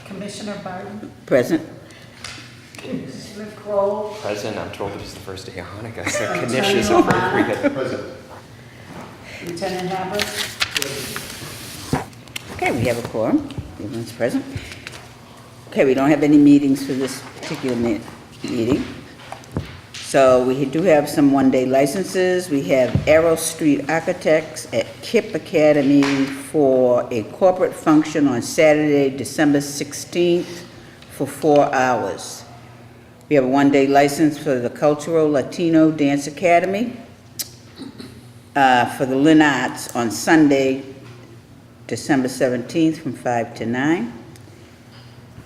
Commissioner Barton, Present. Commissioner Kroll, Present, I'm told it is the first day of Hanukkah, so Knish is appropriate. Present. Lieutenant Haber. Okay, we have a quorum. Everyone's present. Okay, we don't have any meetings for this particular meeting. So we do have some one-day licenses. We have Arrow Street Architects at KIP Academy for a corporate function on Saturday, December 16th for 4 hours. We have a one-day license for the Cultural Latino Dance Academy for the Lynn Arts on Sunday, December 17th from 5 to 9.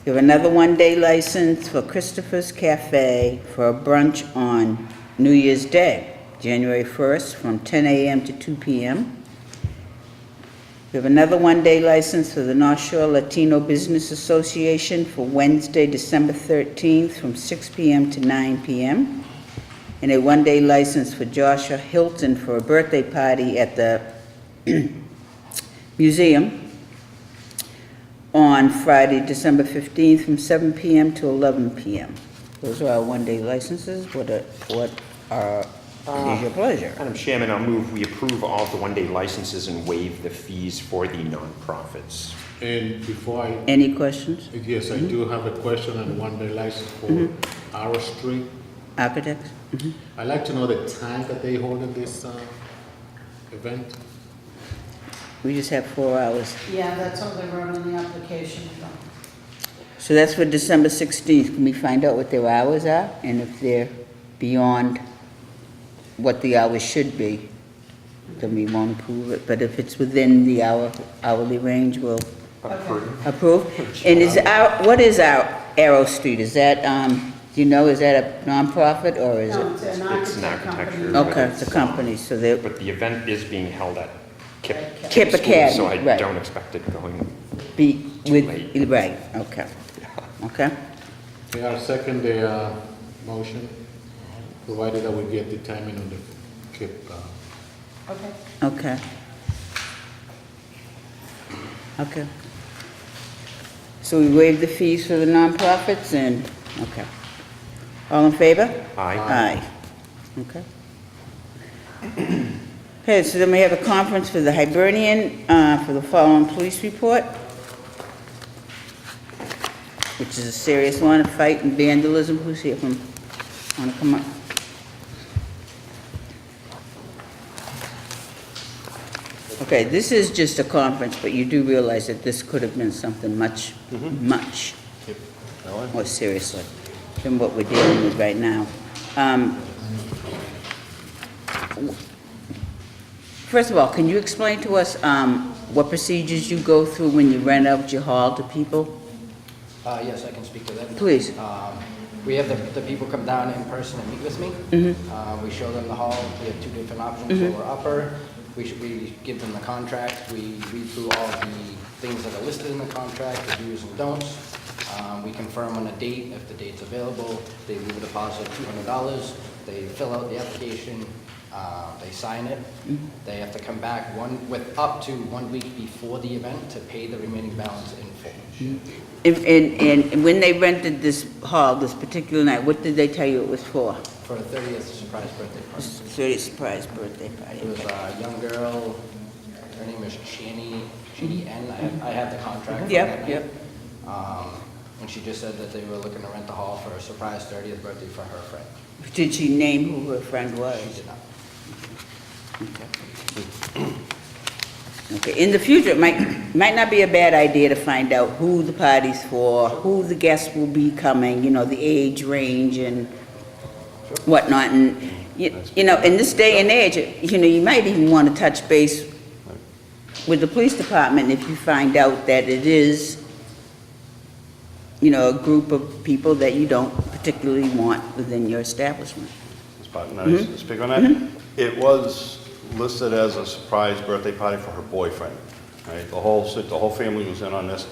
We have another one-day license for Christopher's Cafe for a brunch on New Year's Day, January 1st, from 10 a.m. to 2 p.m. We have another one-day license for the North Shore Latino Business Association for Wednesday, December 13th, from 6 p.m. to 9 p.m. And a one-day license for Joshua Hilton for a birthday party at the museum on Friday, December 15th, from 7 p.m. to 11 p.m. Those are our one-day licenses. What is your pleasure? Madam Chairman, I'll move we approve all of the one-day licenses and waive the fees for the nonprofits. And before I, Any questions? yes, I do have a question on one-day license for Arrow Street. Architects? I'd like to know the time that they hold this event. We just have 4 hours. Yeah, that's all they wrote on the application. So that's for December 16th. Can we find out what their hours are? And if they're beyond what the hours should be, then we won't approve it. But if it's within the hourly range, we'll approve. And what is our Arrow Street? Is that, do you know, is that a nonprofit or is No, it? it's an It's an architect architecture. company. Okay, it's a company, so they're But the event is being held at KIP KIP School, Academy, so I right. don't expect it going. be Too with, late. right, okay, okay. Okay, I'll second the motion, provided that we get the timing on the KIP. Okay. Okay. Okay. So we waive the fees for the nonprofits and, okay. All in favor? Aye. Aye. Okay. Okay, so then we have a conference for the Hibernian, for the following police report, which is a serious one, a fight and vandalism. Who's here from, wanna come up? Okay, this is just a conference, but you do realize that this could have been something much more seriously than what we're dealing with right now. First of all, can you explain to us what procedures you go through when you rent out your hall to people? Yes, I can speak to that. Please. We have the people come down in person and meet with me. We show them the hall. We have two different options, lower, upper. We give them the contract. We read through all the things that are listed in the contract, the do's and don'ts. We confirm on a date, if the date's available. They leave a deposit of $200. They fill out the application. They sign it. They have to come back with up to 1 week before the event to pay the remaining balance in full. And when they rented this hall, this particular night, what did they tell you it was for? For a 30th surprise birthday party. 30th surprise birthday party. It was a young girl, her name is Chani N. I have the contract. for that night. Yep. And she just said that they were looking to rent the hall for a surprise 30th birthday for her friend. Did she name who her friend was? She did not. Okay, in the future, it might not be a bad idea to find out who the party's for, who the guests will be coming, you know, the age range and whatnot, and, you know, in this day and age, you know, you might even want to touch base with the police department if you find out that it is, you know, a group of people that you don't particularly want within your establishment. Ms. Barton, may I speak on that? It was listed as a surprise birthday party for her boyfriend, right? The whole family was in on this.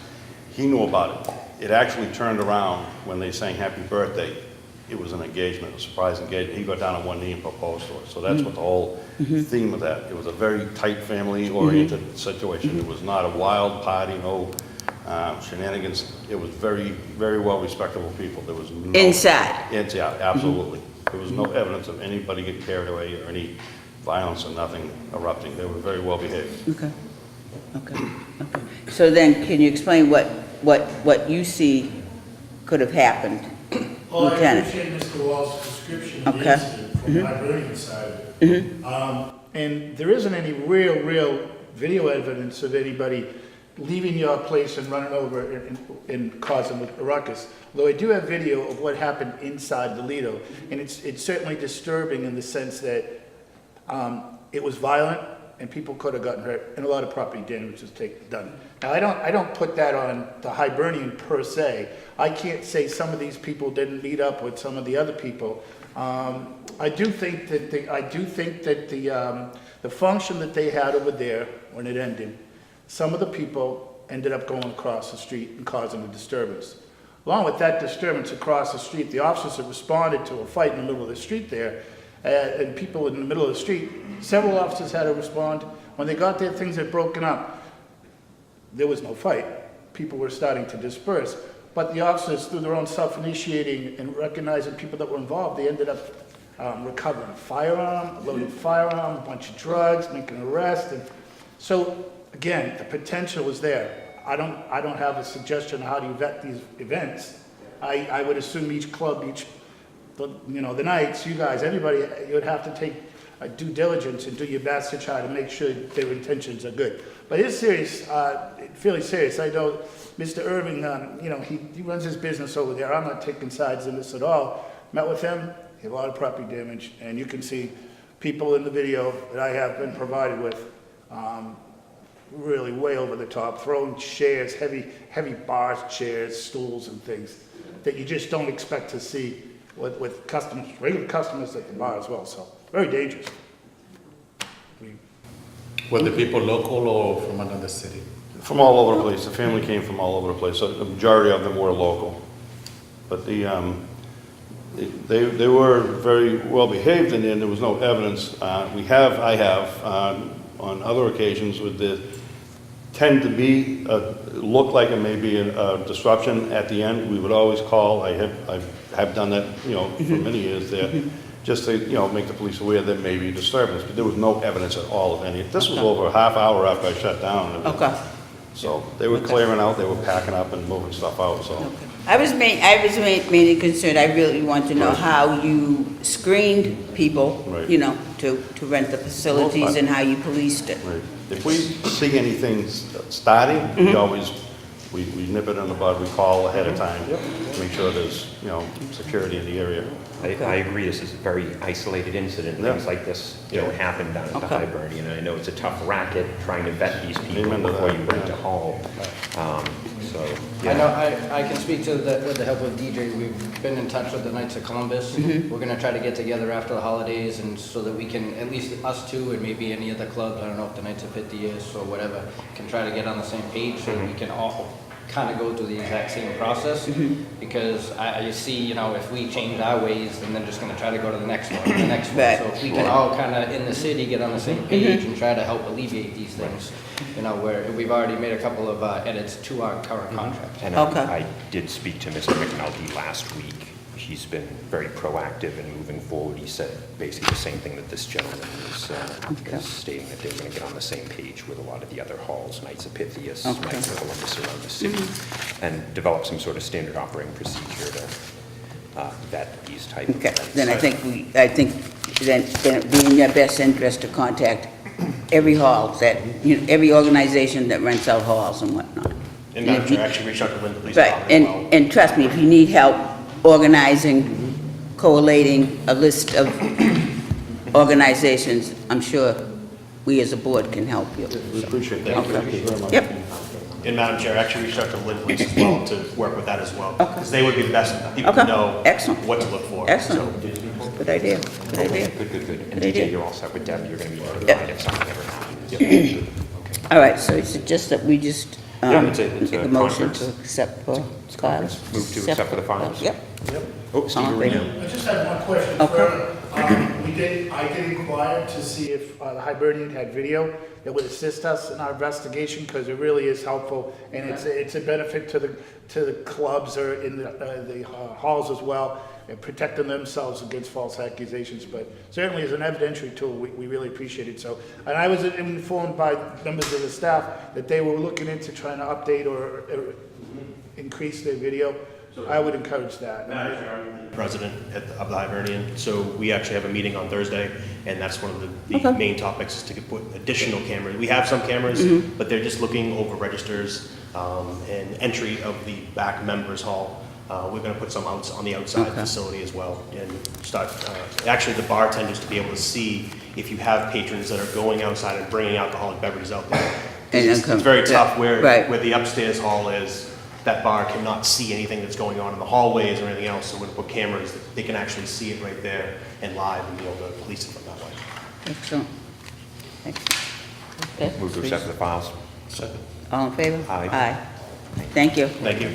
He knew about it. It actually turned around when they sang happy birthday. It was an engagement, a surprise engagement. He got down on one knee and proposed to her. So that's what the whole theme of that. It was a very tight family-oriented situation. It was not a wild party, no shenanigans. It was very, very well respectable people. There was no... Inside? Yeah, absolutely. There was no evidence of anybody getting carried away or any violence or nothing erupting. They were very well behaved. Okay, okay. So then, can you explain what you see could have happened, Well, I Lieutenant? appreciate Mr. Wall's description of the Okay. incident from my burning side of it. And there isn't any real video evidence of anybody leaving your place and running over and causing a ruckus. Though I do have video of what happened inside the Lido, and it's certainly disturbing in the sense that it was violent and people could have gotten hurt and a lot of property damage was done. Now, I don't put that on the Hibernian per se. I can't say some of these people didn't meet up with some of the other people. I do think that the function that they had over there when it ended, some of the people ended up going across the street and causing a disturbance. Along with that disturbance across the street, the officers that responded to a fight in the middle of the street there, and people in the middle of the street, several officers had to respond. When they got there, things had broken up. There was no fight. People were starting to disperse. But the officers, through their own self-initiating and recognizing people that were involved, they ended up recovering a firearm, a loaded firearm, a bunch of drugs, making an arrest. And so, again, the potential is there. I don't have a suggestion on how do you vet these events. I would assume each club, the nights, you guys, everybody, you would have to take a due diligence and do your best to try to make sure their intentions are good. But it's serious, fairly serious. I know Mr. Irving, he runs his business over there. I'm not taking sides in this at all. Met with him, he had a lot of property damage, and you can see people in the video that I have been provided with, really way over the top, throwing chairs, heavy bars, chairs, stools, and things that you just don't expect to see with customers, regular customers at the bar as well. So very dangerous. Were the people local or from another city? From all over the place. The family came from all over the place. So the majority of them were local. But they were very well behaved, and there was no evidence. I have on other occasions with the tend to be look like it may be a disruption at the end. We would always call. I have done that, for many years there, just to make the police aware that may be a disturbance. But there was no evidence at all of any. This was over a half hour after I shut down. Okay. So they were clearing out. They were packing up and moving stuff out. So. I was mainly concerned, I really want to know how you screened people, Right. To rent the facilities and how you policed it. Right. If we see anything starting, we always, we nip it in the bud, we call ahead of time, to make sure there's, security in the area. I agree, this is a very isolated incident. Yeah. Things like this, happen down at the Okay. Hibernian, and I know it's a tough racket trying to vet these people Amen to before that, you rent yeah. a hall. So, I know, I can speak to with the help of DJ, we've been in touch with the Knights of Columbus. We're gonna try to get together after the holidays and so that we can, at least us two and maybe any other clubs, I don't know if the Knights of 50 is or whatever, can try to get on the same page so that we can all kind of go through the exact same process. Because you see, if we change our ways, then they're just gonna try to go to the next one, and the next one. Right. So if we can all kind of in the city get on the same page and try to help alleviate these things, where we've already made a couple of edits to our current contract. and Okay. I did speak to Mr. McNulty last week. He's been very proactive in moving forward. He said basically the same thing that this gentleman is stating, that they're going to get on the same page with a lot of the other halls, Knights of Pythias, Knights of Columbus around the city, and develop some sort of standard operating procedure to vet these type of Okay, events. then I think then it'd be in your best interest to contact every hall every organization that rents out halls and whatnot. And if Madam you- Chair, actually reached out to Lynn Police Right, Department as well. and trust me, if you need help organizing, collating a list of organizations, I'm sure we as a board can help you. We appreciate that. Thank you very much. Yep, And Madam Chair, actually reached out to Lynn Police as well to work with that as well. Okay. Because they would be the best people Okay. to know Excellent. what to look for. excellent. Good idea, good idea. Good. And Good idea. DJ, you're all set with Deb. You're going to be notified Yep. if something ever happens. Okay. All right, so it's just that we just, Yeah, it's a take a motion conference. to accept for It's a conference. files. Move to accept for the files. Yep. Oh, Steve All in Arena. favor? I just have one question. Okay. For I did inquire to see if the Hibernian had video that would assist us in our investigation, because it really is helpful, and it's a benefit to the clubs or in the halls as well, and protecting themselves against false accusations. But certainly as an evidentiary tool, we really appreciate it. So, and I was informed by members of the staff that they were looking into trying to update or increase their video. I would encourage that. President of the Hibernian, so we actually have a meeting on Thursday, and that's one of the main topics is to put additional cameras. We have some cameras, but they're just looking over registers and entry of the back members hall. We're going to put some on the outside facility as well, and start actually the bartenders to be able to see if you have patrons that are going outside and bringing alcoholic beverages out there. It's very tough where the upstairs hall is. That bar cannot see anything that's going on in the hallways or anything else, so we're going to put cameras that they can actually see it right there and live and be able to police it from that way. Excellent. Excellent. Okay. Move to accept the files. Second. All in favor? Aye. Thank you. Thank you.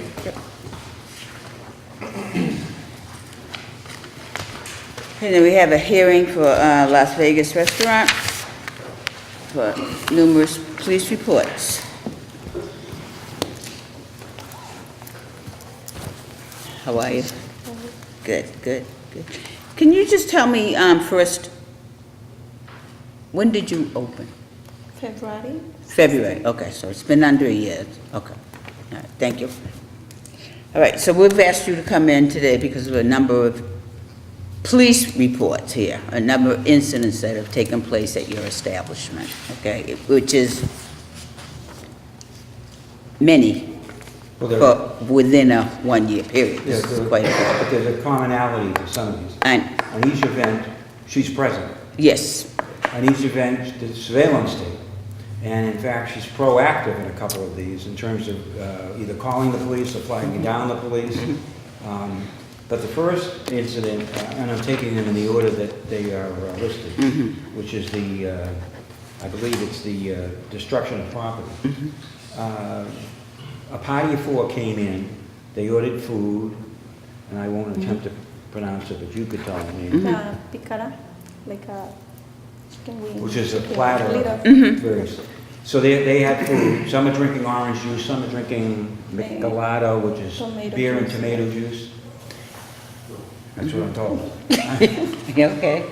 And then we have a hearing for Las Vegas Restaurant for numerous police reports. How are you? Good, good, good. Can you just tell me first, when did you open? February. February, okay, so it's been under a year, okay. All right, thank you. All right, so we've asked you to come in today because of a number of police reports here, a number of incidents that have taken place at your establishment, okay, which is many within a 1 year period. This is quite a bit. But there's a commonality to some of these. And, On each event, she's present. yes, On each event, the surveillance tape. And in fact, she's proactive in a couple of these in terms of either calling the police or flagging down the police. But the first incident, and I'm taking them in the order that they are listed, which is the, I believe it's the destruction of property. A party of four came in, they ordered food, and I won't attempt to pronounce it, but you could tell me. Picara, like a chicken wing. Which is a platter. Little. So they had food, some are drinking orange juice, some are drinking Michelada, which is Tomato beer and juice. tomato juice. That's what I'm told. okay.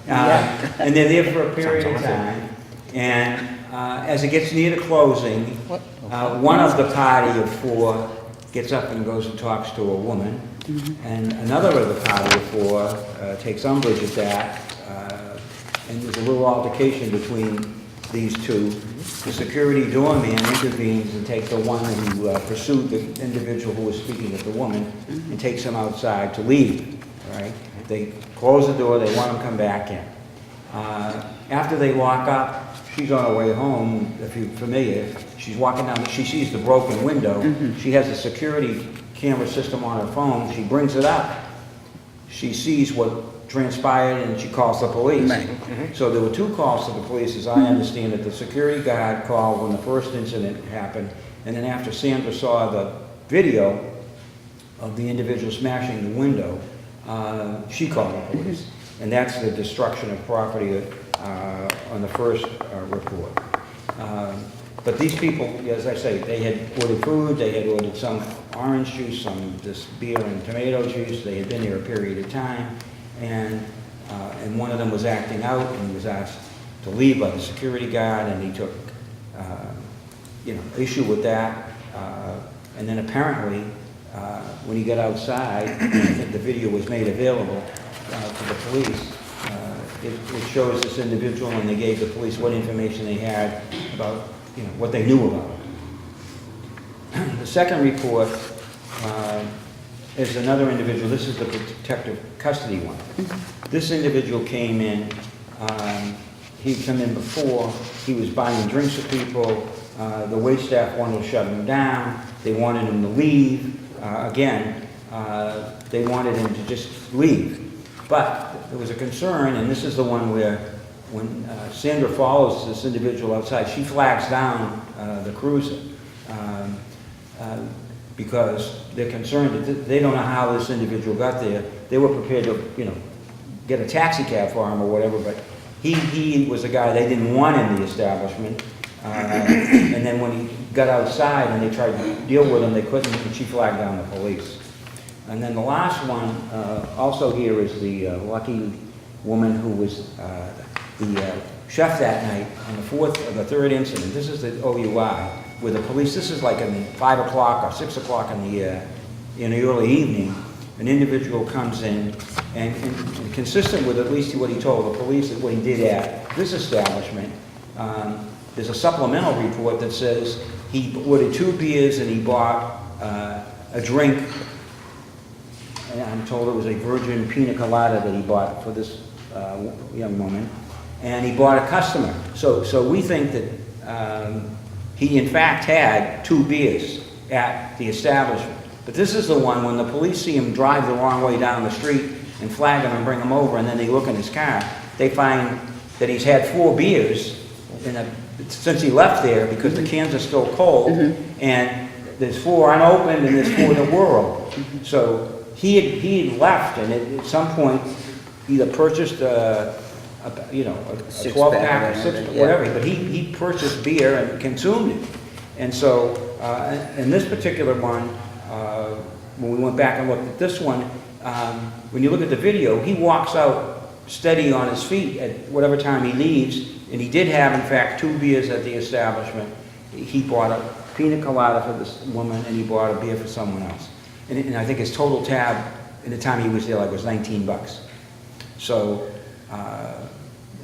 And they're there for a period of time, and as it gets near the closing, one of the party of four gets up and goes and talks to a woman, and another of the party of four takes umbrage at that, and there's a little altercation between these two. The security doorman intervenes and takes the one who pursued the individual who was speaking with the woman and takes him outside to leave, right? They close the door, they want him to come back in. After they lock up, she's on her way home, if you're familiar, she's walking down, she sees the broken window, she has a security camera system on her phone, she brings it up, she sees what transpired and she calls the police. So there were two calls to the police, as I understand it. The security guard called when the first incident happened, and then after Sandra saw the video of the individual smashing the window, she called the police. And that's the destruction of property on the first report. But these people, as I say, they had ordered food, they had ordered some orange juice, some this beer and tomato juice, they had been there a period of time, and one of them was acting out and he was asked to leave by the security guard, and he took issue with that. And then apparently, when he got outside, I think the video was made available to the police. It shows this individual, and they gave the police what information they had about, what they knew about it. The second report is another individual. This is the protective custody one. This individual came in. He'd come in before. He was buying drinks for people. The wait staff wanted to shut him down. They wanted him to leave. They wanted him to just leave. But there was a concern, and this is the one where when Sandra follows this individual outside, she flags down the cruiser because they're concerned that they don't know how this individual got there. They were prepared to, get a taxi cab for him or whatever, but he was the guy they didn't want in the establishment. And then when he got outside and they tried to deal with him, they couldn't, and she flagged down the police. And then the last one, also here, is the lucky woman who was the chef that night on the third incident. This is the OUI, where the police, this is like in 5 o'clock or 6 o'clock in the early evening, an individual comes in, and consistent with at least what he told the police, what he did at this establishment, there's a supplemental report that says he ordered 2 beers and he bought a drink. And I'm told it was a virgin pina colada that he bought for this young woman, and he bought a customer. So we think that he in fact had 2 beers at the establishment. But this is the one when the police see him drive the wrong way down the street and flag him and bring him over, and then they look in his car, they find that he's had 4 beers since he left there, because the cans are still cold, and there's 4 unopened and there's 4 that were open. So he had left, and at some point either purchased a 12-pack or 6, whatever, but he purchased beer and consumed it. And so in this particular one, when we went back and looked at this one, when you look at the video, he walks out steady on his feet at whatever time he leaves, and he did have, in fact, 2 beers at the establishment. He bought a pina colada for this woman, and he bought a beer for someone else. And I think his total tab in the time he was there was $19. So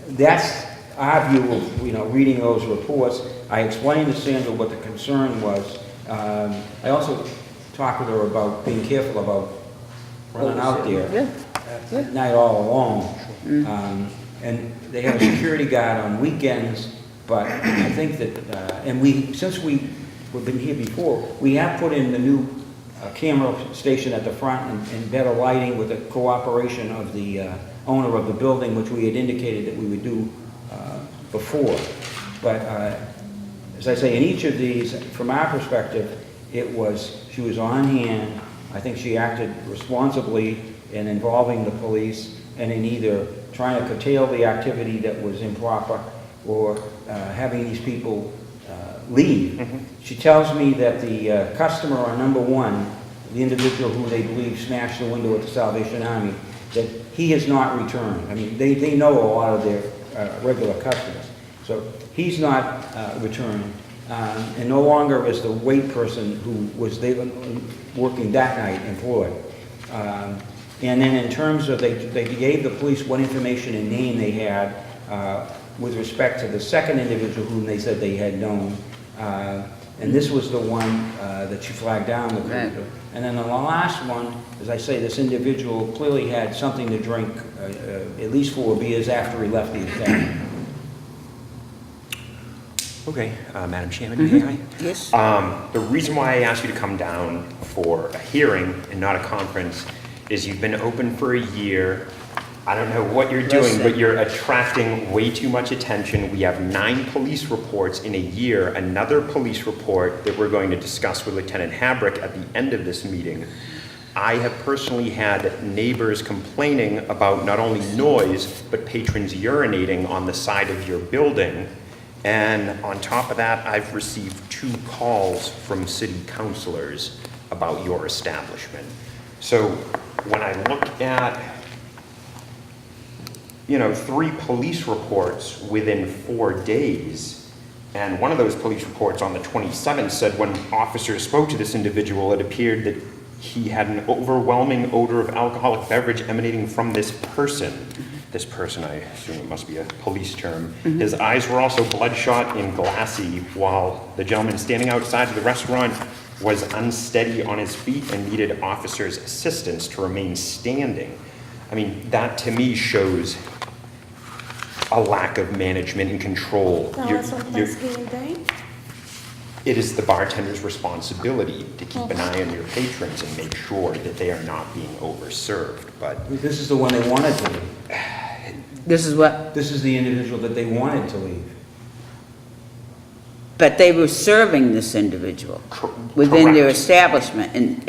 that's our view of reading those reports. I explained to Sandra what the concern was. I also talked with her about being careful about running out there at night all alone. And they have a security guard on weekends, but I think that, since we've been here before, we have put in the new camera station at the front and better lighting with the cooperation of the owner of the building, which we had indicated that we would do before. But as I say, in each of these, from our perspective, she was on hand. I think she acted responsibly in involving the police and in either trying to curtail the activity that was improper or having these people leave. She tells me that the customer on number 1, the individual who they believe smashed the window at the Salvation Army, that he has not returned. I mean, they know a lot of their regular customers. So he's not returned. And no longer is the wait person who was there working that night employed. And then in terms of, they gave the police what information and name they had with respect to the second individual whom they said they had known. And this was the one that she flagged down the cruiser. And then on the last one, as I say, this individual clearly had something to drink, at least 4 beers after he left the establishment. Okay, Madam Chairman, may I? Yes. The reason why I asked you to come down for a hearing and not a conference is you've been open for a year. I don't know what you're doing, but you're attracting way too much attention. We have 9 police reports in a year, another police report that we're going to discuss with Lieutenant Habrick at the end of this meeting. I have personally had neighbors complaining about not only noise, but patrons urinating on the side of your building. And on top of that, I've received 2 calls from city councilors about your establishment. So when I look at, 3 police reports within 4 days, and one of those police reports on the 27th said when officers spoke to this individual, it appeared that he had an overwhelming odor of alcoholic beverage emanating from this person. This person, I assume it must be a police term. His eyes were also bloodshot and glassy, while the gentleman standing outside of the restaurant was unsteady on his feet and needed officers' assistance to remain standing. I mean, that to me shows a lack of management and control. That was on Thanksgiving Day? It is the bartender's responsibility to keep an eye on your patrons and make sure that they are not being overserved, but This is the one they wanted to leave. This is what? This is the individual that they wanted to leave. But they were serving this individual within their correct. establishment, and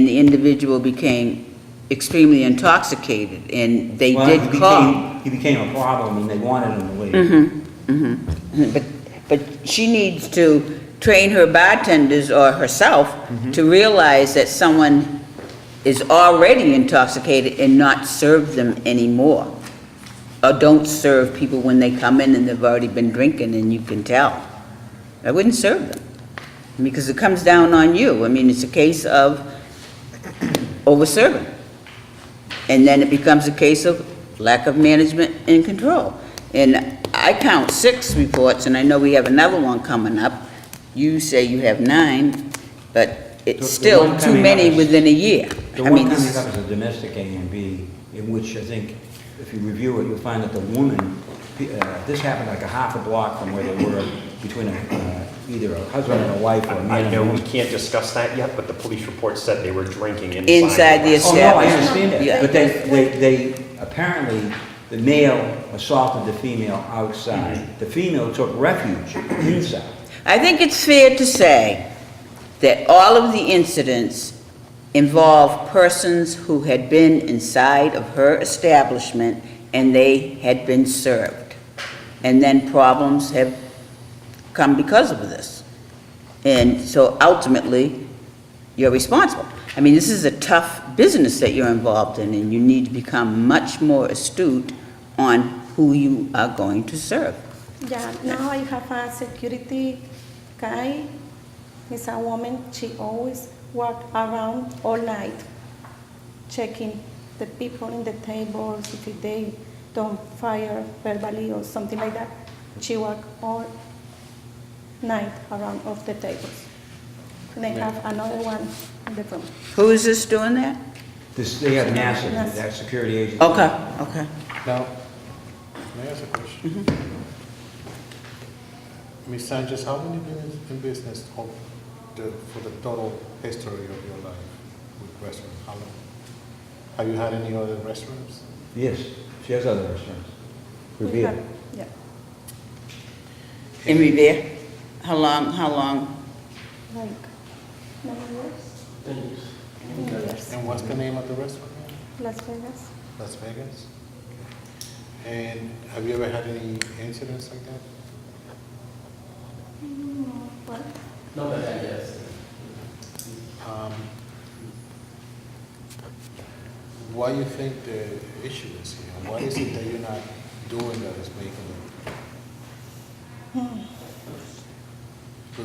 the individual became extremely intoxicated, and they Well, did call. He became a problem, and they wanted him to leave. But she needs to train her bartenders or herself to realize that someone is already intoxicated and not serve them anymore. Or don't serve people when they come in and they've already been drinking and you can tell. I wouldn't serve them, because it comes down on you. I mean, it's a case of over-serving. And then it becomes a case of lack of management and control. And I count 6 reports, and I know we have another one coming up. You say you have 9, but The it's still one too coming many up is- within a year. The I one mean, coming this up is- is a domestic A&B, in which I think, if you review it, you'll find that the woman, this happened like a half a block from where they were, between either a husband and a wife or a man I and a know we woman. can't discuss that yet, but the police report said they were drinking Inside the Oh, no, I establishment. understand that, Yeah. but they, apparently, the male assaulted the female outside. The female took refuge inside. I think it's fair to say that all of the incidents involve persons who had been inside of her establishment and they had been served. And then problems have come because of this. And so ultimately, you're responsible. I mean, this is a tough business that you're involved in, and you need to become much more astute on who you are going to serve. Yeah, now I have a security guy. It's a woman. She always walk around all night, checking the people in the tables, if they don't fire verbally or something like that. She walk all night around of the tables. And they have another one in the room. Who is this doing that? They have NASA, NASA. that security agency. Okay, okay. Now, may I ask a question? Ms. Sanchez, how long have you been in business for the total history of your life with restaurants? How long? Have you had any other restaurants? Yes, she has other restaurants. We Revere. have- Yeah. In Revere? How long? Like 9 years? 10 years. And what's the name of the restaurant? Las Vegas. Las Vegas? And have you ever had any incidents like that? What? No, but yes. Why do you think the issue is here? What is it that you're not doing that is making it?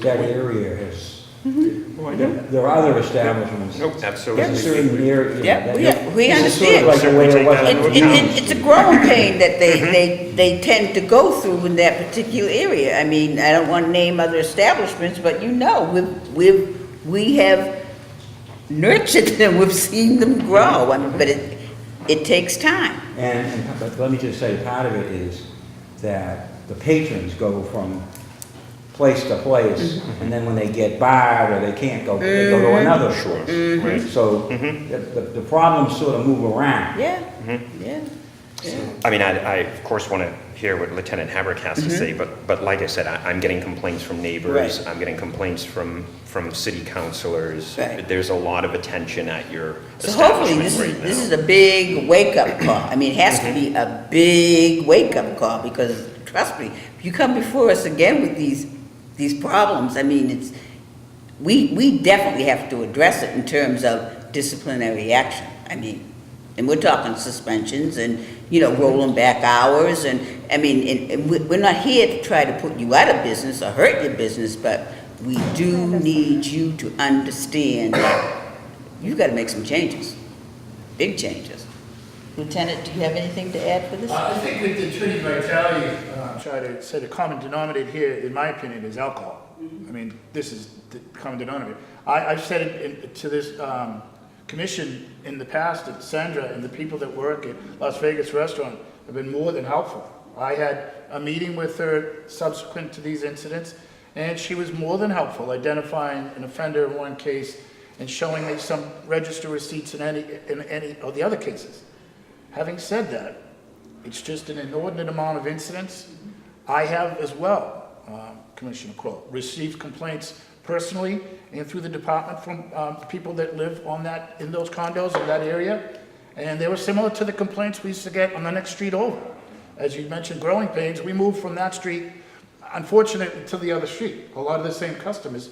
That area has, there are other establishments. Nope, There's absolutely. a certain area. Yeah, that- we This is sort of understand. like the way it was Certainly on take that into the It's a growing pain that they tend to go through in that particular area. I mean, I don't want to name other establishments, but you know, we have nurtured them, we've seen them grow, I mean, but it takes time. But let me just say, part of it is that the patrons go from place to place, and then when they get barred or they can't go, they go to another source. Right. So the problems sort of move around. Yeah, yeah. I mean, I of course want to hear what Lieutenant Habrick has to say, but like I said, I'm getting complaints from neighbors, Right. I'm getting complaints from city councilors. Right. There's a lot of attention at your So hopefully, establishment right now. this is a big wake-up call. I mean, it has to be a big wake-up call, because, trust me, if you come before us again with these problems, I mean, we definitely have to address it in terms of disciplinary action. I mean, and we're talking suspensions and, rolling back hours, and, I mean, and we're not here to try to put you out of business or hurt your business, but we do need you to understand that you've got to make some changes, big changes. Lieutenant, do you have anything to add for this? I think with the Attorney Vitale, try to say the common denominator here, in my opinion, is alcohol. I mean, this is the common denominator. I've said it to this commission in the past, that Sandra and the people that work at Las Vegas Restaurant have been more than helpful. I had a meeting with her subsequent to these incidents, and she was more than helpful, identifying an offender in one case and showing me some register receipts in any of the other cases. Having said that, it's just an inordinate amount of incidents. I have as well, Commissioner Kroll, received complaints personally and through the department from people that live in those condos in that area. And they were similar to the complaints we used to get on the next street over. As you mentioned, Growing Pains, we moved from that street, unfortunately, to the other street. A lot of the same customers,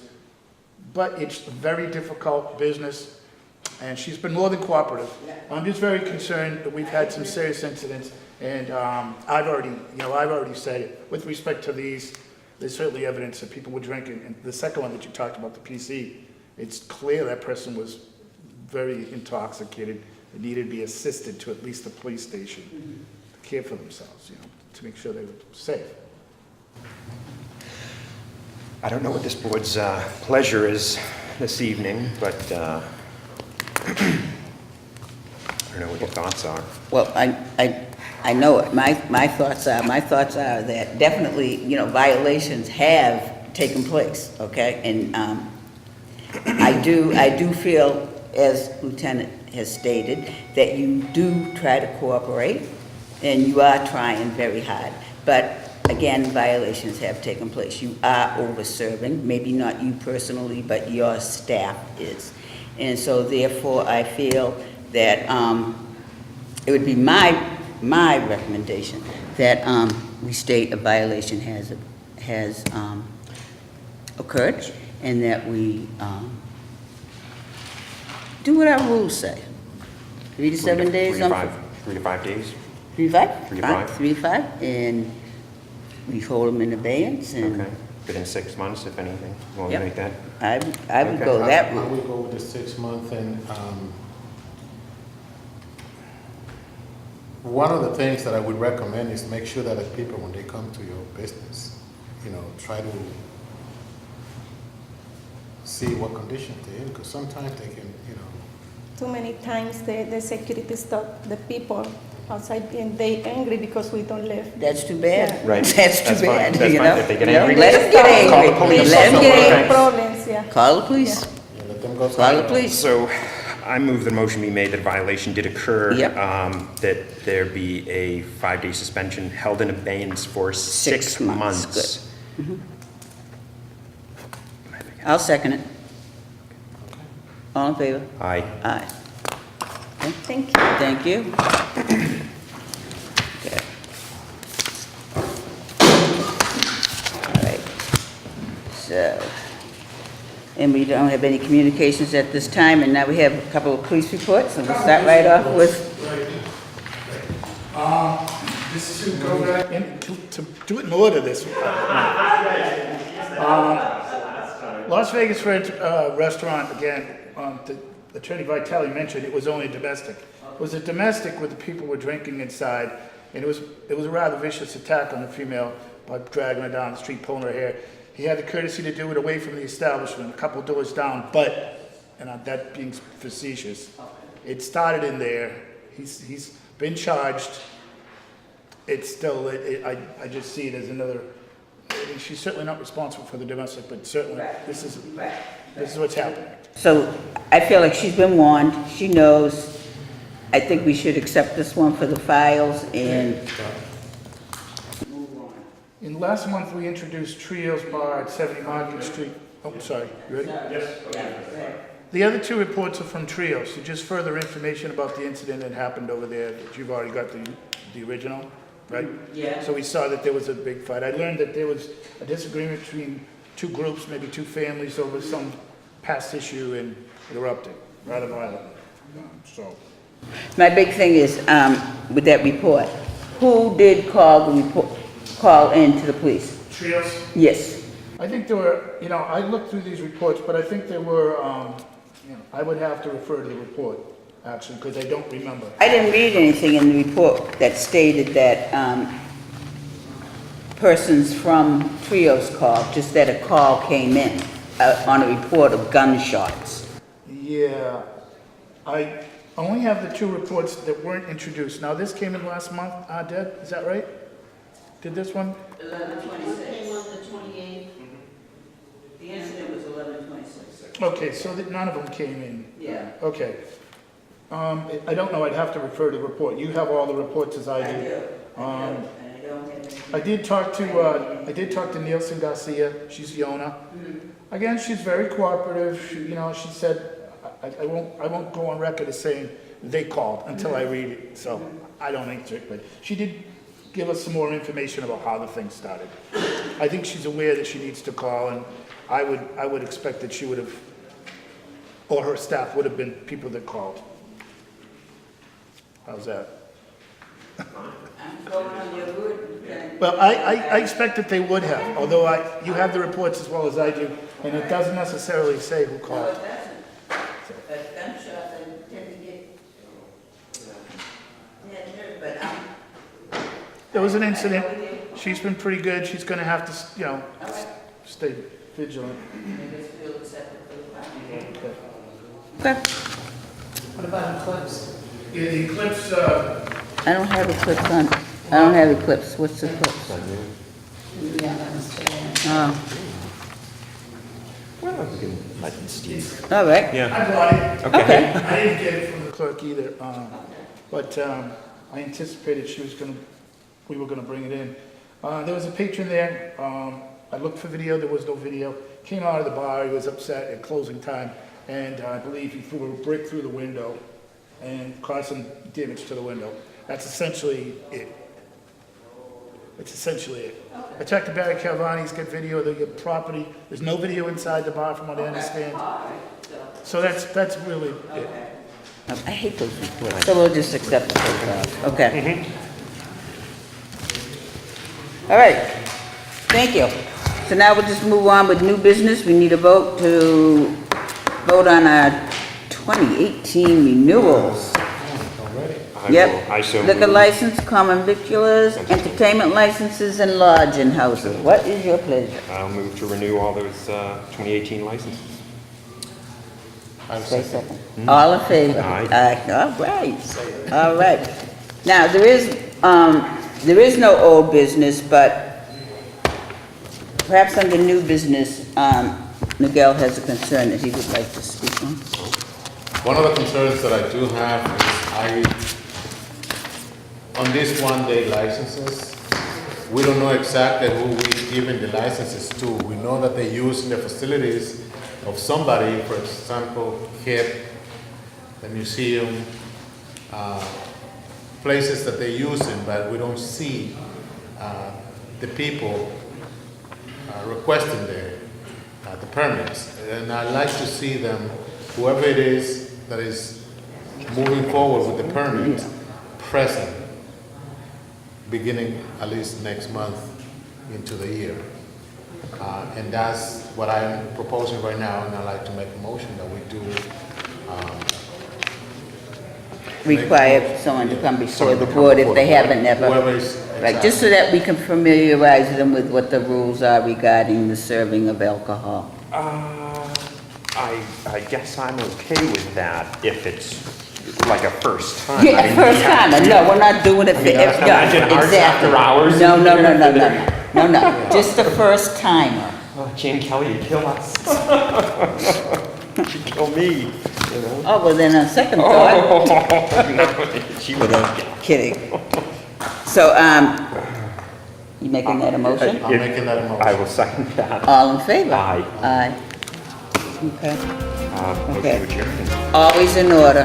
but it's a very difficult business, and she's been more than cooperative. I'm just very concerned that we've had some serious incidents, and I've already said it. With respect to these, there's certainly evidence that people were drinking. And the second one that you talked about, the PC, it's clear that person was very intoxicated. They needed to be assisted to at least the police station to care for themselves, to make sure they were safe. I don't know what this board's pleasure is this evening, but I don't know what your thoughts are. Well, I know it. My thoughts are that definitely, violations have taken place, okay? And I do feel, as Lieutenant has stated, that you do try to cooperate, and you are trying very hard. But again, violations have taken place. You are over-serving, maybe not you personally, but your staff is. And so therefore, I feel that it would be my recommendation that we state a violation has occurred, and that we do what our rules say. 3 to 7 days. 3 to 5 days? 3 to 5? 3 to 5? 3 to 5, and we hold them in abeyance, and Okay. Within 6 months, if anything? You want to Yep. make that? I would Okay. go that I route. would go with the 6 month, and one of the things that I would recommend is make sure that the people, when they come to your business, try to see what condition they're in, because sometimes they can, Too many times the security stop the people outside and they angry because we don't live. That's too bad. Yeah. Right. That's too That's fine. bad, That's fine. If they get angry, Let them get angry. Call the police. Let them get Okay. angry. Problems, yeah. Call the police. let them go. Call the police. So I move the motion be made that a violation did occur. Yep. That there be a 5-day suspension held in abeyance for 6 months. Good. I'll second it. All in favor? Aye. Aye. Thank you. Thank you. Okay. All right. So, and we don't have any communications at this time, and now we have a couple of police reports, and we'll start right off with, This is to go back in, to do it in order this way. Las Vegas restaurant, again, Attorney Vitale mentioned it was only domestic. It was a domestic where the people were drinking inside, and it was a rather vicious attack on the female by dragging her down the street, pulling her hair. He had the courtesy to do it away from the establishment, a couple doors down, but, and that being facetious, it started in there. He's been charged. It's still, I just see it as another, she's certainly not responsible for the domestic, but certainly this is what's happening. so I feel like she's been warned, she knows. I think we should accept this one for the files and move on. In last month, we introduced Trios Bar at 70 Market Street. Oh, sorry, you ready? Yes. The other two reports are from Trios, so just further information about the incident that happened over there, that you've already got the original, right? Yeah. So we saw that there was a big fight. I learned that there was a disagreement between two groups, maybe two families, over some past issue, and it erupted, rather violently. So, My big thing is, with that report, who did call in to the police? Trios? Yes. I think there were, I looked through these reports, but I think there were, I would have to refer to the report, actually, because I don't remember. I didn't read anything in the report that stated that persons from Trios called, just that a call came in on a report of gunshots. Yeah, I only have the two reports that weren't introduced. Now, this came in last month, Deb, is that right? Did this one? 11/26. Came on the 28th. The incident was 11/26. Okay, so that none of them came in. Yeah. Okay. I don't know, I'd have to refer to the report. You have all the reports as I do. And I don't have any. I did talk to Nielsen Garcia, she's the owner. Again, she's very cooperative. She said, I won't go on record as saying they called until I read it, so I don't answer it, but she did give us some more information about how the thing started. I think she's aware that she needs to call, and I would expect that she would have, or her staff would have been people that called. How's that? I'm going on your word. Well, I expect that they would have, although you have the reports as well as I do, and it doesn't necessarily say who No, called. it doesn't. But gunshots, I tend to get, but There was an incident. She's been pretty good. She's gonna have to, stay vigilant. maybe it's still accepted for the family. Okay. What about eclipse? Yeah, the eclipse, I don't have eclipse on, I don't have eclipse, what's eclipse? Yeah, that was today. Oh, Well, we can let Steve. all right. Yeah, I bought it. Okay. I didn't get it from the clerk either, but I anticipated we were gonna bring it in. There was a patron there, I looked for video, there was no video. Came out of the bar, he was upset at closing time, and I believe he threw a brick through the window and caused some damage to the window. That's essentially it. That's essentially it. I talked to Barry Calvani, he's got video of the property. There's no video inside the bar from what I understand. So that's really it. I hate those reports. So we'll just accept it. Okay. All right, thank you. So now we'll just move on with new business. We need a vote on our 2018 renewals. Yep, I so liquor move. license, common victualers, entertainment licenses, and lodging houses. What is your pleasure? I'll move to renew all those 2018 licenses. Say second. All in favor? Aye. All right, all right. Now, there is no old business, but perhaps under new business, Miguel has a concern that he would like to speak on. One of the concerns that I do have is on these one-day licenses, we don't know exactly who we're giving the licenses to. We know that they use in the facilities of somebody, for example, HIP, the museum, places that they use it, but we don't see the people requesting the permits. And I'd like to see them, whoever it is that is moving forward with the permit, present, beginning at least next month into the year. And that's what I'm proposing right now, and I'd like to make a motion that we do Require someone to come before the board if they haven't never. whoever is. Right, just so that we can familiarize them with what the rules are regarding the serving of alcohol. I guess I'm okay with that if it's like a first time. Yeah, I mean, first we have- time, no, we're not doing it for, mean, no, imagine ours exactly. after hours. No, just the first timer. Oh, Jane Kelly, you kill us. She'd kill me, you know? Oh, well then on second thought, She would kidding. So, you making that a motion? I'm making that a motion. I will second that. All in favor? Aye. Aye. Okay, Motion Okay. to adjourn. always in order.